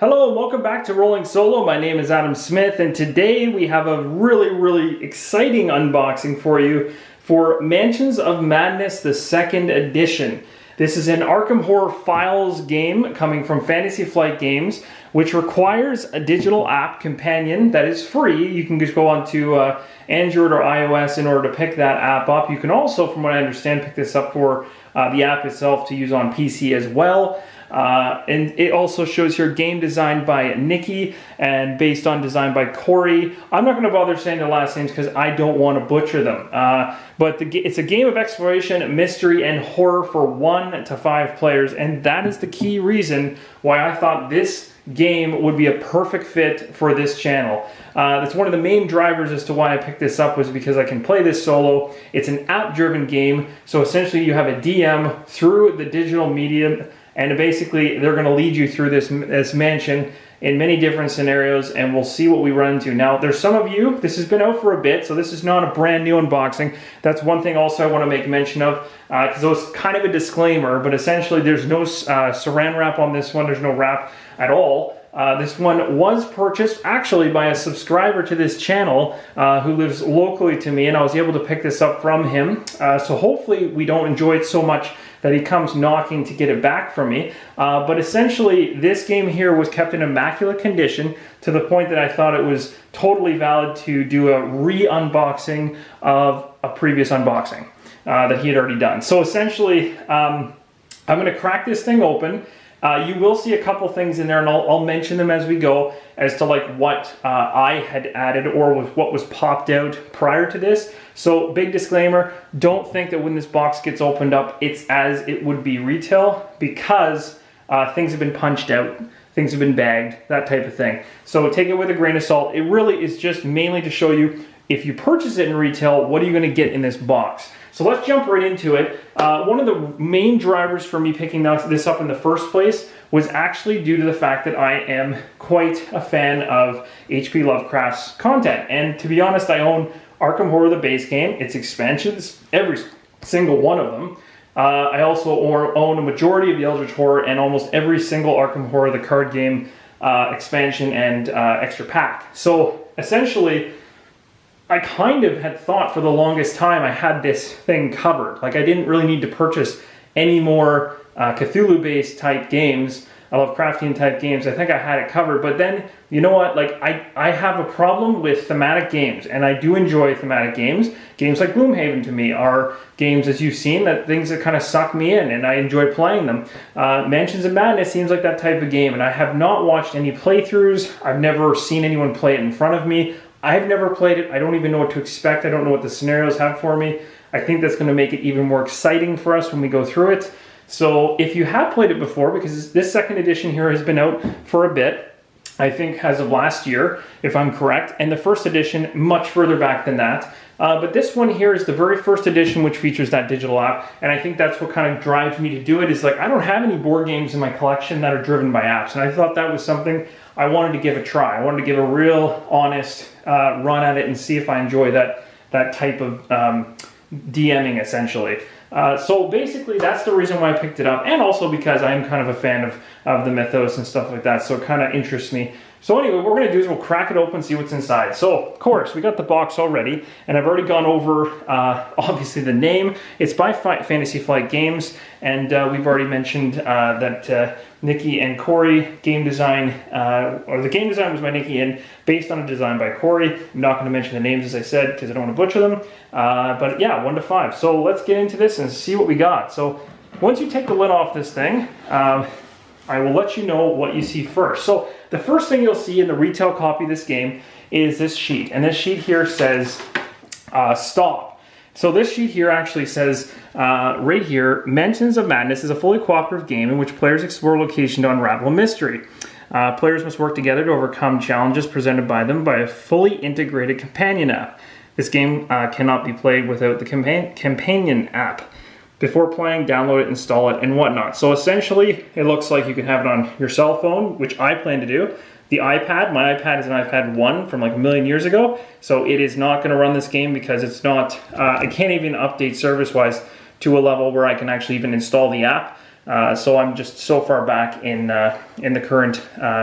Hello and welcome back to Rolling Solo. My name is Adam Smith and today we have a really exciting unboxing for you for Mansions of Madness, the second edition. This is an Arkham Horror Files game coming from Fantasy Flight Games, which requires a digital app companion that is free. You can just go onto Android or iOS in order to pick that app up. You can also, from what I understand, pick this up for the app itself to use on PC as well. And it also shows here game designed by Nikki and based on design by Corey. I'm not going to bother saying their last names because I don't want to butcher them. But it's a game of exploration, mystery, and horror for 1 to 5 players, and that is the key reason why I thought this game would be a perfect fit for this channel. That's one of the main drivers as to why I picked this up, was because I can play this solo. It's an app-driven game, so essentially you have a DM through the digital medium, and basically they're going to lead you through this mansion in many different scenarios, and we'll see what we run into. Now, there's some of you, this has been out for a bit, so this is not a brand new unboxing. That's one thing also I want to make mention of, because it was kind of a disclaimer, but essentially there's no saran wrap on this one. There's no wrap at all. This one was purchased actually by a subscriber to this channel who lives locally to me, and I was able to pick this up from him. So hopefully we don't enjoy it so much that he comes knocking to get it back from me. But essentially this game here was kept in immaculate condition to the point that I thought it was totally valid to do a re-unboxing of a previous unboxing that he had already done. So essentially I'm going to crack this thing open. You will see a couple things in there, and I'll mention them as we go as to like what I had added or what was popped out prior to this. So big disclaimer, don't think that when this box gets opened up it's as it would be retail, because things have been punched out, things have been bagged, that type of thing. So take it with a grain of salt. It really is just mainly to show you, if you purchase it in retail, what are you going to get in this box. So let's jump right into it. One of the main drivers for me picking this up in the first place was actually due to the fact that I am quite a fan of H.P. Lovecraft's content. And to be honest, I own Arkham Horror, the base game, its expansions, every single one of them. I also own a majority of the Eldritch Horror and almost every single Arkham Horror, the card game, expansion and extra pack. So essentially, I kind of had thought for the longest time I had this thing covered. Like, I didn't really need to purchase any more Cthulhu-based type games, Lovecraftian type games. I think I had it covered. But then, you know what? Like, I have a problem with thematic games, and I do enjoy thematic games. Games like Gloomhaven to me are games, as you've seen, that things that kind of suck me in, and I enjoy playing them. Mansions of Madness seems like that type of game, and I have not watched any playthroughs. I've never seen anyone play it in front of me. I've never played it. I don't even know what to expect. I don't know what the scenarios have for me. I think that's going to make it even more exciting for us when we go through it. So if you have played it before, because this second edition here has been out for a bit, I think as of last year, if I'm correct, and the first edition much further back than that. But this one here is the very first edition, which features that digital app, and I think that's what kind of drives me to do it. Is like, I don't have any board games in my collection that are driven by apps, and I thought that was something I wanted to give a try. I wanted to give a real honest run at it and see if I enjoy that type of DMing, essentially. So basically that's the reason why I picked it up, and also because I am kind of a fan of the mythos and stuff like that, so it kind of interests me. So anyway, what we're going to do is we'll crack it open and see what's inside. So, of course, we got the box already, and I've already gone over, obviously, the name. It's by Fantasy Flight Games, and we've already mentioned that Nikki and Corey game design, or the game design was by Nikki and based on a design by Corey. I'm not going to mention the names, as I said, because I don't want to butcher them. But yeah, 1 to 5. So let's get into this and see what we got. So once you take the lid off this thing, I will let you know what you see first. So the first thing you'll see in the retail copy of this game is this sheet. And this sheet here says, stop. So this sheet here actually says, right here, Mansions of Madness is a fully cooperative game in which players explore a location to unravel a mystery. Players must work together to overcome challenges presented by them by a fully integrated companion app. This game cannot be played without the companion app. Before playing, download it, install it, and whatnot. So essentially, it looks like you can have it on your cell phone, which I plan to do. The iPad, my iPad is an iPad 1 from like a million years ago, so it is not going to run this game because it's not, I can't even update service-wise to a level where I can actually even install the app. So I'm just so far back in the current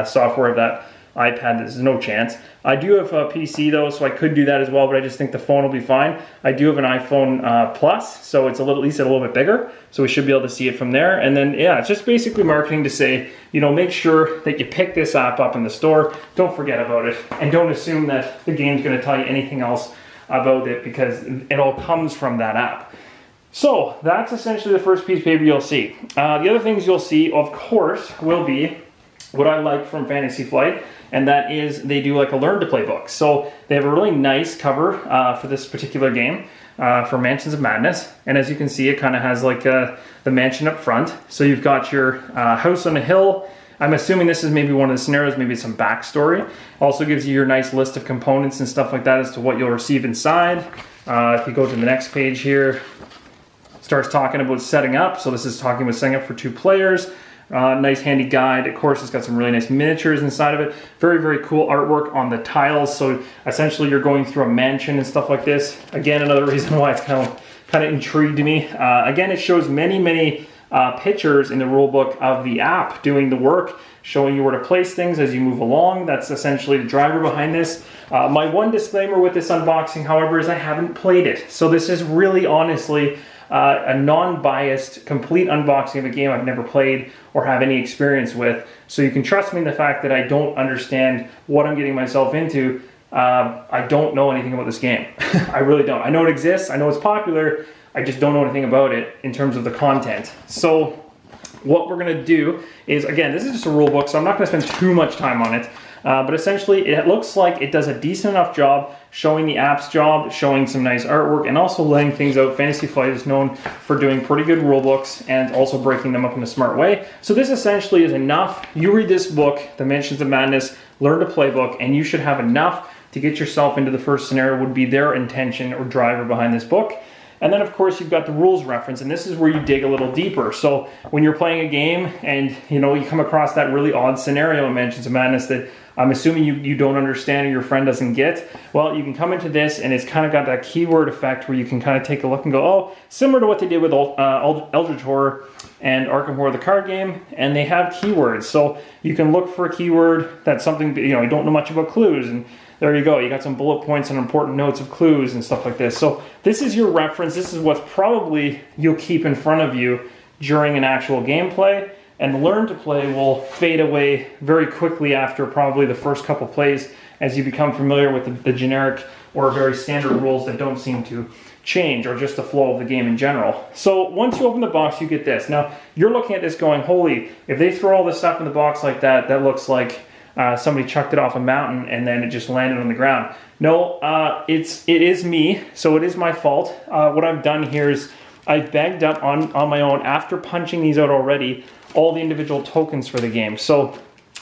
software of that iPad, there's no chance. I do have a PC though, so I could do that as well, but I just think the phone will be fine. I do have an iPhone Plus, so it's at least a little bit bigger, so we should be able to see it from there. And then, yeah, it's just basically marketing to say, you know, make sure that you pick this app up in the store. Don't forget about it, and don't assume that the game's going to tell you anything else about it, because it all comes from that app. So that's essentially the first piece of paper you'll see. The other things you'll see, of course, will be what I like from Fantasy Flight, and that is they do like a learn to play book. So they have a really nice cover for this particular game for Mansions of Madness, and as you can see, it kind of has like the mansion up front. So you've got your house on a hill. I'm assuming this is maybe one of the scenarios, maybe some backstory. Also gives you your nice list of components and stuff like that as to what you'll receive inside. If you go to the next page here, starts talking about setting up. So this is talking about setting up for 2 players. Nice handy guide. Of course, it's got some really nice miniatures inside of it. Very, very cool artwork on the tiles. So essentially you're going through a mansion and stuff like this. Again, another reason why it's kind of intrigued me. Again, it shows many pictures in the rulebook of the app doing the work, showing you where to place things as you move along. That's essentially the driver behind this. My one disclaimer with this unboxing, however, is I haven't played it. So this is really honestly a non-biased, complete unboxing of a game I've never played or have any experience with. So you can trust me in the fact that I don't understand what I'm getting myself into. I don't know anything about this game. I really don't. I know it exists. I know it's popular. I just don't know anything about it in terms of the content. So what we're going to do is, again, this is just a rule book, so I'm not going to spend too much time on it. But essentially, it looks like it does a decent enough job showing the app's job, showing some nice artwork, and also laying things out. Fantasy Flight is known for doing pretty good rule books and also breaking them up in a smart way. So this essentially is enough. You read this book, The Mansions of Madness, Learn to Play book, and you should have enough to get yourself into the first scenario, would be their intention or driver behind this book. And then, of course, you've got the rules reference, and this is where you dig a little deeper. So when you're playing a game and, you know, you come across that really odd scenario in Mansions of Madness that I'm assuming you don't understand or your friend doesn't get, well, you can come into this, and it's kind of got that keyword effect where you can kind of take a look and go, oh, similar to what they did with Eldritch Horror and Arkham Horror, the card game, and they have keywords. So you can look for a keyword that's something, you know, you don't know much about clues, and there you go. You got some bullet points and important notes of clues and stuff like this. So this is your reference. This is what's probably you'll keep in front of you during an actual gameplay. And Learn to Play will fade away very quickly after probably the first couple plays as you become familiar with the generic or very standard rules that don't seem to change, or just the flow of the game in general. So once you open the box, you get this. Now, you're looking at this going, holy, if they throw all this stuff in the box like that, that looks like somebody chucked it off a mountain and then it just landed on the ground. No, it is me, so it is my fault. What I've done here is I've bagged up on my own, after punching these out already, all the individual tokens for the game. So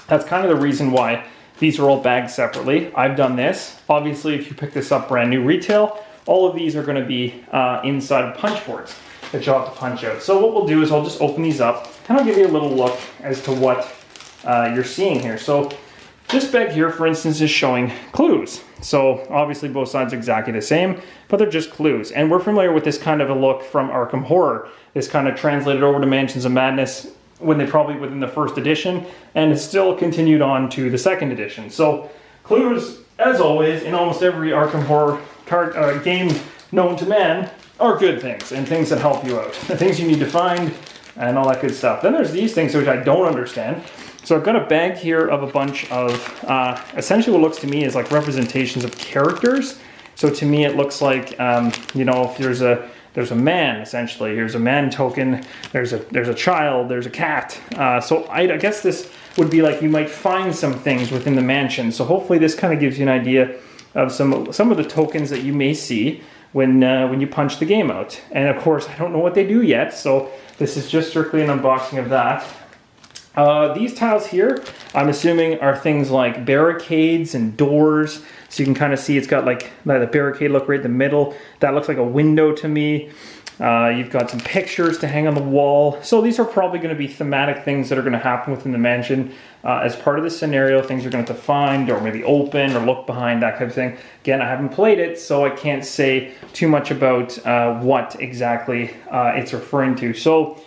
that's kind of the reason why these are all bagged separately. I've done this. Obviously, if you pick this up brand new retail, all of these are going to be inside of punch boards that you'll have to punch out. So what we'll do is I'll just open these up and I'll give you a little look as to what you're seeing here. So this bag here, for instance, is showing clues. So obviously both sides are exactly the same, but they're just clues. And we're familiar with this kind of a look from Arkham Horror. This kind of translated over to Mansions of Madness when they probably within the first edition, and it's still continued on to the second edition. So clues, as always, in almost every Arkham Horror card game known to man, are good things and things that help you out. The things you need to find and all that good stuff. Then there's these things which I don't understand. So I've got a bag here of a bunch of, essentially what looks to me is like representations of characters. So to me it looks like, you know, if there's a man, essentially. Here's a man token, there's a child, there's a cat. So I guess this would be like you might find some things within the mansion. So hopefully this kind of gives you an idea of some of the tokens that you may see when you punch the game out. And of course, I don't know what they do yet, so this is just strictly an unboxing of that. These tiles here, I'm assuming, are things like barricades and doors. So you can kind of see it's got like the barricade look right in the middle. That looks like a window to me. You've got some pictures to hang on the wall. So these are probably going to be thematic things that are going to happen within the mansion as part of the scenario, things you're going to have to find or maybe open or look behind, that kind of thing. Again, I haven't played it, so I can't say too much about what exactly it's referring to. So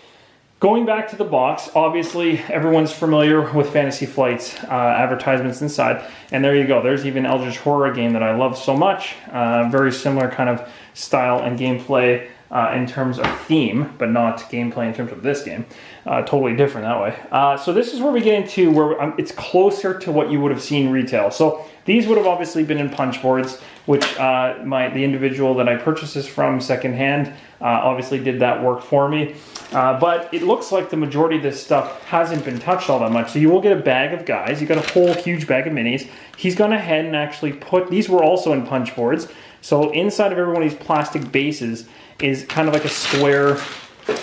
Going back to the box, obviously everyone's familiar with Fantasy Flight's advertisements inside, and there you go. There's even Eldritch Horror game that I love so much. Very similar kind of style and gameplay in terms of theme, but not gameplay in terms of this game. Totally different that way. So this is where we get into where it's closer to what you would have seen retail. So these would have obviously been in punch boards, which the individual that I purchased this from secondhand obviously did that work for me. But it looks like the majority of this stuff hasn't been touched all that much. So you will get a bag of guys. You got a whole huge bag of minis. He's gone ahead and actually put, these were also in punch boards. So inside of every one of these plastic bases is kind of like a square,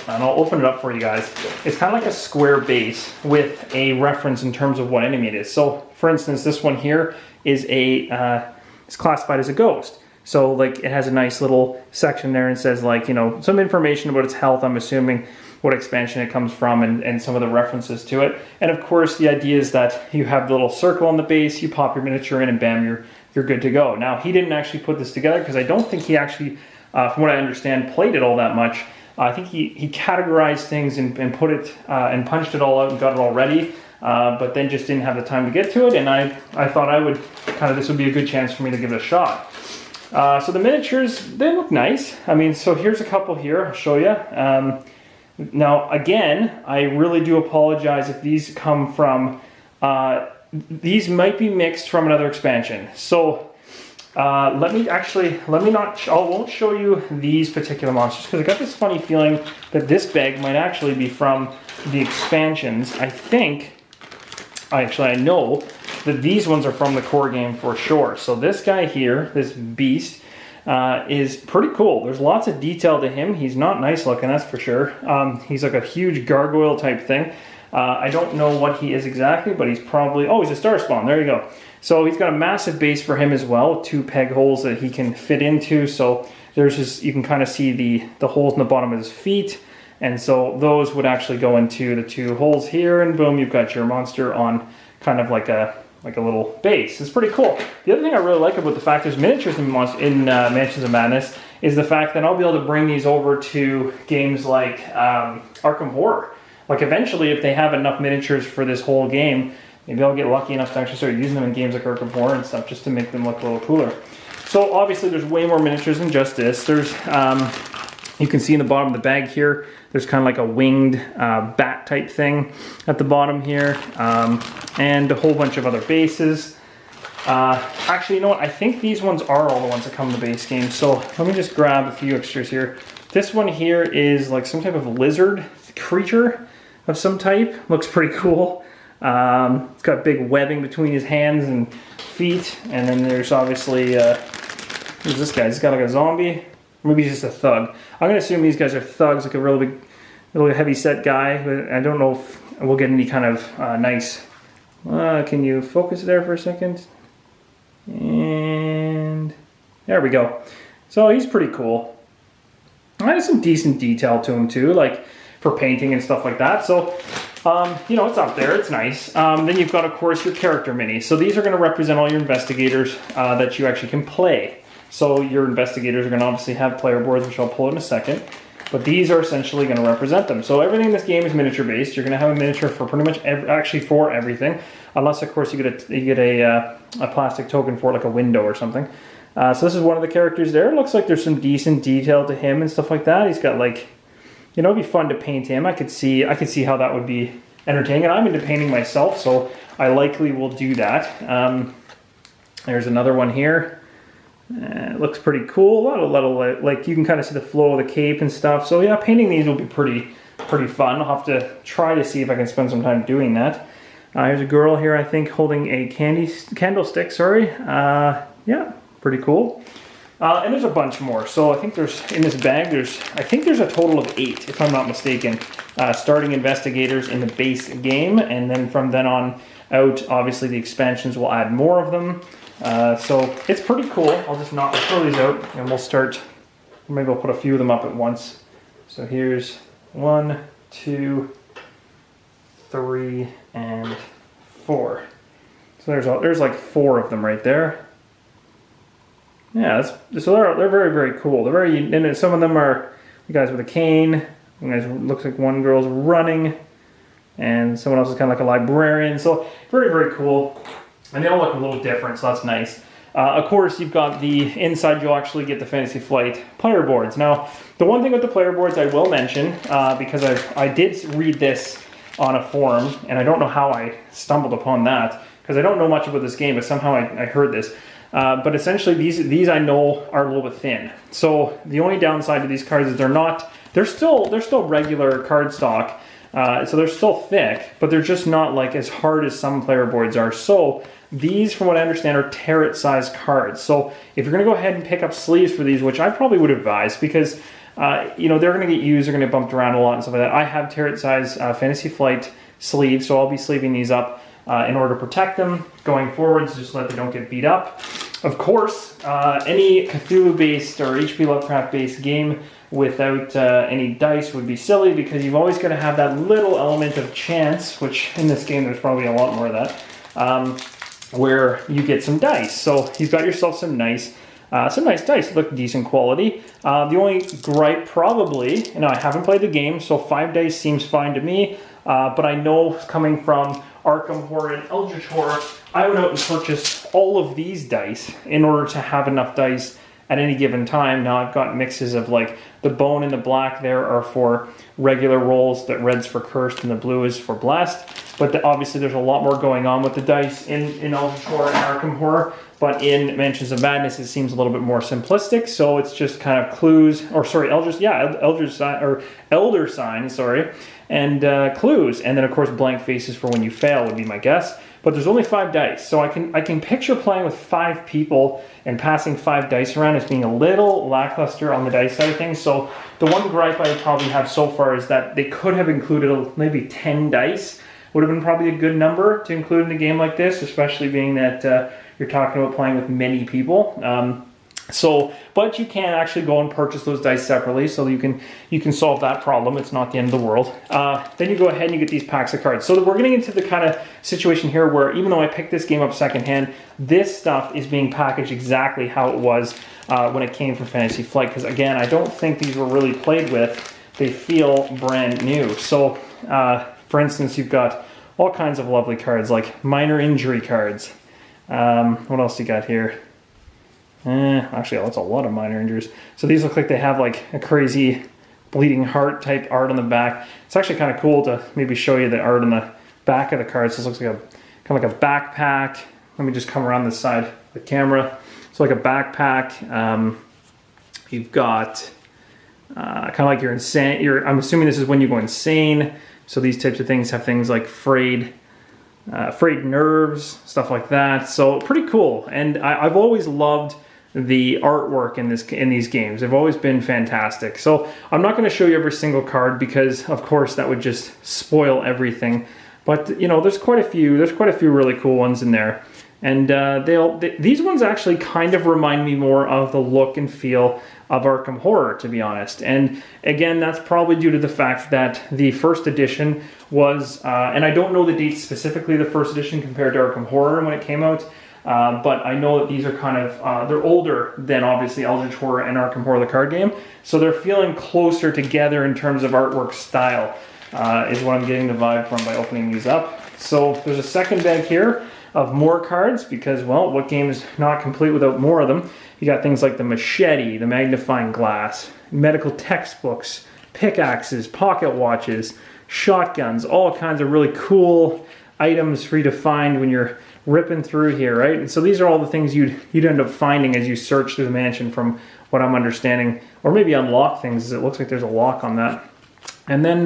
and I'll open it up for you guys. It's kind of like a square base with a reference in terms of what enemy it is. So for instance, this one here is it's classified as a ghost. So like it has a nice little section there and says like, you know, some information about its health, I'm assuming, what expansion it comes from and some of the references to it. And of course the idea is that you have the little circle on the base, you pop your miniature in and bam, you're good to go. Now he didn't actually put this together because I don't think he actually, from what I understand, played it all that much. I think he categorized things and put it and punched it all out and got it all ready. But then just didn't have the time to get to it, and I thought I would this would be a good chance for me to give it a shot. So the miniatures, they look nice. I mean, so here's a couple here, I'll show you. Now again, I really do apologize if these come from, these might be mixed from another expansion. So I won't show you these particular monsters because I got this funny feeling that this bag might actually be from the expansions. I know that these ones are from the core game for sure. So this guy here, this beast, is pretty cool. There's lots of detail to him. He's not nice looking, that's for sure. He's like a huge gargoyle type thing. I don't know what he is exactly, but he's probably, oh, he's a star spawn, there you go. So he's got a massive base for him as well, 2 peg holes that he can fit into. So there's just, you can kind of see the holes in the bottom of his feet. And so those would actually go into the 2 holes here, and boom, you've got your monster on kind of like a little base. It's pretty cool. The other thing I really like about the fact there's miniatures in Mansions of Madness is the fact that I'll be able to bring these over to games like Arkham Horror. Like eventually, if they have enough miniatures for this whole game, maybe I'll get lucky enough to actually start using them in games like Arkham Horror and stuff just to make them look a little cooler. So obviously there's way more miniatures than just this. There's, you can see in the bottom of the bag here, there's kind of like a winged bat type thing at the bottom here, and a whole bunch of other bases. Actually, you know what? I think these ones are all the ones that come in the base game. So let me just grab a few extras here. This one here is like some type of lizard creature of some type. Looks pretty cool. It's got big webbing between his hands and feet. And then there's obviously, who's this guy? He's got like a zombie. Maybe he's just a thug. I'm going to assume these guys are thugs, like a really big, really heavy set guy. But I don't know if we'll get any kind of nice... can you focus there for a second? And there we go. So he's pretty cool. There's some decent detail to him too, like for painting and stuff like that. So, you know, it's up there. It's nice. Then you've got, of course, your character minis. So these are going to represent all your investigators that you actually can play. So your investigators are going to obviously have player boards, which I'll pull in a second. But these are essentially going to represent them. So everything in this game is miniature based. You're going to have a miniature for pretty much for everything, unless of course you get a plastic token for like a window or something. So this is one of the characters there. It looks like there's some decent detail to him and stuff like that. He's got like, you know, it'd be fun to paint him. I could see how that would be entertaining, and I'm into painting myself, so I likely will do that. There's another one here. It looks pretty cool. A lot of like you can kind of see the flow of the cape and stuff. So yeah, painting these will be pretty fun. I'll have to try to see if I can spend some time doing that. Here's a girl here, I think, holding a candlestick. Sorry. Yeah, pretty cool. And there's a bunch more. So I think there's in this bag. I think there's a total of 8, if I'm not mistaken. Starting investigators in the base game, and then from then on out, obviously the expansions will add more of them. So it's pretty cool. I'll just throw these out and we'll start. Maybe I'll put a few of them up at once. So here's 1, 2, 3, and 4. So there's like 4 of them right there. Yeah, so they're very, very cool. They're and some of them are the guys with a cane. You guys, looks like one girl's running, and someone else is kind of like a librarian. So very, very cool. And they all look a little different, so that's nice. Of course, you've got the inside, you'll actually get the Fantasy Flight player boards. Now, the one thing with the player boards I will mention, because I did read this on a forum, and I don't know how I stumbled upon that, because I don't know much about this game, but somehow I heard this. But essentially, these I know are a little bit thin. So the only downside to these cards is they're still regular card stock, so they're still thick, but they're just not like as hard as some player boards are. So these, from what I understand, are Tarot size cards. So if you're going to go ahead and pick up sleeves for these, which I probably would advise, because you know, they're going to get used, they're going to get bumped around a lot and stuff like that. I have Tarot size Fantasy Flight sleeves, so I'll be sleeving these up in order to protect them going forwards, just so that they don't get beat up. Of course, any Cthulhu-based or H.P. Lovecraft-based game without any dice would be silly, because you've always got to have that little element of chance, which in this game there's probably a lot more of that, where you get some dice. So you've got yourself some nice dice, look decent quality. The only gripe probably, and I haven't played the game, so 5 dice seems fine to me, but I know coming from Arkham Horror and Eldritch Horror, I went out and purchased all of these dice in order to have enough dice at any given time. Now I've got mixes of, like, the bone and the black there are for regular rolls, the red's for cursed and the blue is for blessed. But obviously there's a lot more going on with the dice in Eldritch Horror and Arkham Horror. But in Mansions of Madness, it seems a little bit more simplistic. So it's just kind of clues, or sorry, Elder Signs, sorry, and clues. And then of course blank faces for when you fail would be my guess. But there's only 5 dice, so I can picture playing with 5 people and passing 5 dice around as being a little lackluster on the dice side of things. So the one gripe I probably have so far is that they could have included maybe 10 dice. Would have been probably a good number to include in a game like this, especially being that you're talking about playing with many people. But you can actually go and purchase those dice separately, so you can solve that problem. It's not the end of the world. Then you go ahead and you get these packs of cards. So we're getting into the kind of situation here where, even though I picked this game up secondhand, this stuff is being packaged exactly how it was when it came from Fantasy Flight. Because again, I don't think these were really played with. They feel brand new. So for instance, you've got all kinds of lovely cards, like minor injury cards. What else you got here? Actually, that's a lot of minor injuries. So these look like they have like a crazy bleeding heart type art on the back. It's actually kind of cool to maybe show you the art on the back of the cards. This looks like kind of like a backpack. Let me just come around this side of the camera. So like a backpack. You've got kind of like you're insane. I'm assuming this is when you go insane. So these types of things have things like frayed nerves, stuff like that. So pretty cool. And I've always loved the artwork in these games. They've always been fantastic. So I'm not going to show you every single card, because of course that would just spoil everything. But you know, there's quite a few really cool ones in there. And these ones actually kind of remind me more of the look and feel of Arkham Horror, to be honest. And again, that's probably due to the fact that the first edition was, and I don't know the dates specifically, the first edition compared to Arkham Horror when it came out, but I know that these are kind of, they're older than obviously Eldritch Horror and Arkham Horror, the card game. So they're feeling closer together in terms of artwork style, is what I'm getting the vibe from by opening these up. So there's a second bag here of more cards, because, well, what game is not complete without more of them? You got things like the machete, the magnifying glass, medical textbooks, pickaxes, pocket watches, shotguns, all kinds of really cool items for you to find when you're ripping through here, right? And so these are all the things you'd end up finding as you search through the mansion, from what I'm understanding, or maybe unlock things, as it looks like there's a lock on that. And then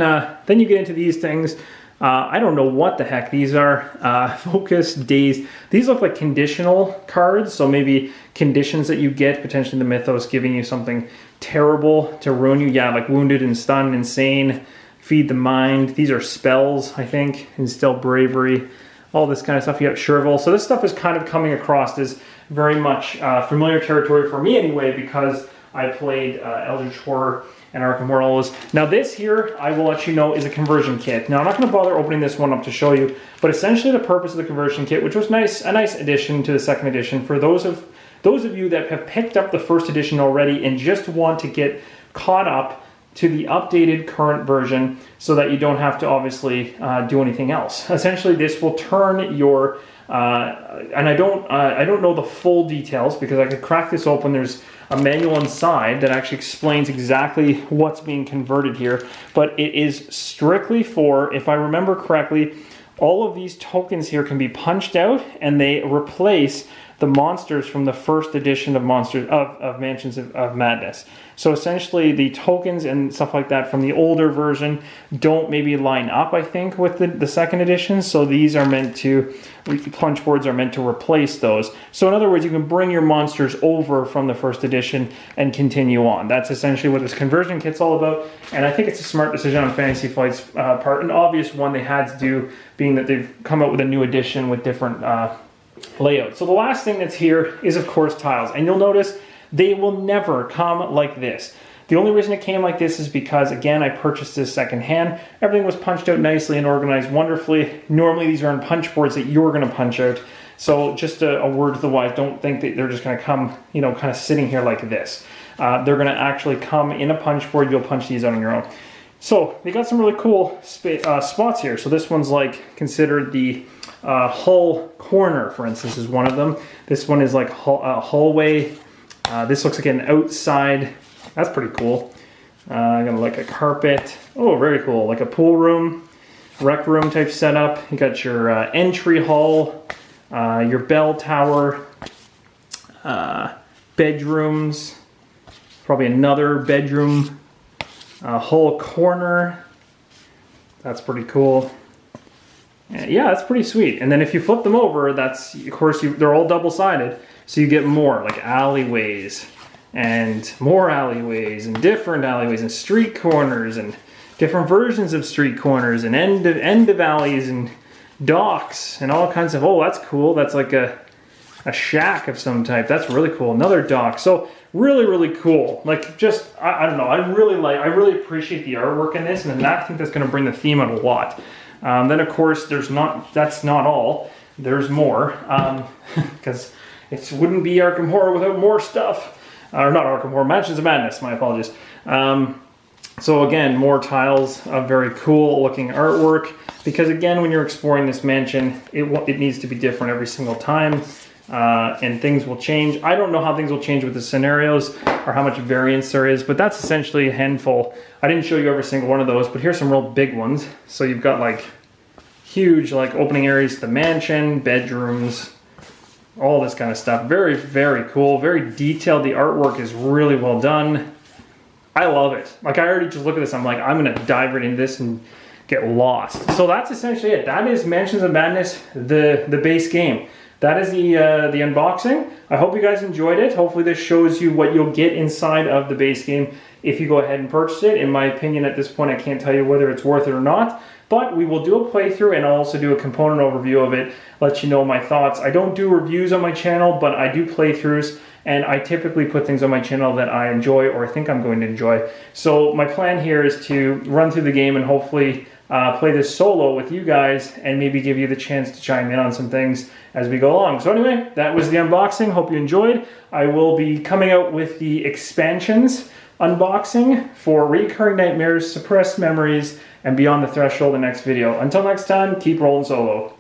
you get into these things. I don't know what the heck these are. Focus, days. These look like conditional cards, so maybe conditions that you get, potentially the mythos giving you something terrible to ruin you. Yeah, like wounded and stunned, insane, feed the mind. These are spells, I think. Instill bravery, all this kind of stuff. You got Sherville. So this stuff is kind of coming across as very much familiar territory for me anyway, because I played Eldritch Horror and Arkham Horror. Now this here, I will let you know, is a conversion kit. Now I'm not going to bother opening this one up to show you, but essentially the purpose of the conversion kit, which was a nice addition to the second edition, for those of you that have picked up the first edition already and just want to get caught up to the updated current version so that you don't have to obviously do anything else. Essentially, this will turn your, and I don't know the full details because I could crack this open. There's a manual inside that actually explains exactly what's being converted here, but it is strictly for, if I remember correctly, all of these tokens here can be punched out and they replace the monsters from the first edition of Mansions of Madness. So essentially the tokens and stuff like that from the older version don't maybe line up, I think, with the second edition. So these are meant to, punch boards are meant to replace those. So in other words, you can bring your monsters over from the first edition and continue on. That's essentially what this conversion kit's all about. And I think it's a smart decision on Fantasy Flight's part. An obvious one they had to do, being that they've come out with a new edition with different layout. So the last thing that's here is, of course, tiles. And you'll notice they will never come like this. The only reason it came like this is because, again, I purchased this secondhand. Everything was punched out nicely and organized wonderfully. Normally, these are on punch boards that you're going to punch out. So just a word to the wise, don't think that they're just going to come, you know, kind of sitting here like this. They're going to actually come in a punch board. You'll punch these out on your own. So they got some really cool spots here. So this one's like considered the hull corner, for instance, is one of them. This one is like a hallway. This looks like an outside. That's pretty cool. I got like a carpet. Oh, very cool. Like a pool room, rec room type setup. You got your entry hall, your bell tower, bedrooms, probably another bedroom, whole corner. That's pretty cool. Yeah, that's pretty sweet. And then if you flip them over, that's, of course, they're all double-sided, so you get more, like alleyways, and more alleyways, and different alleyways, and street corners, and different versions of street corners, and end of alleys, and docks, and all kinds of, oh, that's cool. That's like a shack of some type. That's really cool. Another dock. So really, really cool. Like, just, I don't know, I really appreciate the artwork in this, and I think that's going to bring the theme out a lot. Then, of course, that's not all. There's more, because it wouldn't be Arkham Horror without more stuff. Or not Arkham Horror, Mansions of Madness, my apologies. So again, more tiles of very cool looking artwork, because again, when you're exploring this mansion, it needs to be different every single time, and things will change. I don't know how things will change with the scenarios or how much variance there is, but that's essentially a handful. I didn't show you every single one of those, but here's some real big ones. So you've got like huge like opening areas to the mansion, bedrooms, all this kind of stuff. Very, very cool, very detailed. The artwork is really well done. I love it. Like, I already just look at this, I'm like, I'm gonna dive right into this and get lost. So that's essentially it. That is Mansions of Madness, the base game. That is the unboxing. I hope you guys enjoyed it. Hopefully this shows you what you'll get inside of the base game if you go ahead and purchase it. In my opinion, at this point, I can't tell you whether it's worth it or not, but we will do a playthrough, and I'll also do a component overview of it, let you know my thoughts. I don't do reviews on my channel, but I do playthroughs, and I typically put things on my channel that I enjoy or think I'm going to enjoy. So my plan here is to run through the game and hopefully play this solo with you guys and maybe give you the chance to chime in on some things as we go along. So anyway, that was the unboxing. Hope you enjoyed. I will be coming out with the expansions unboxing for Recurring Nightmares, Suppressed Memories, and Beyond the Threshold in the next video. Until next time, keep rolling solo.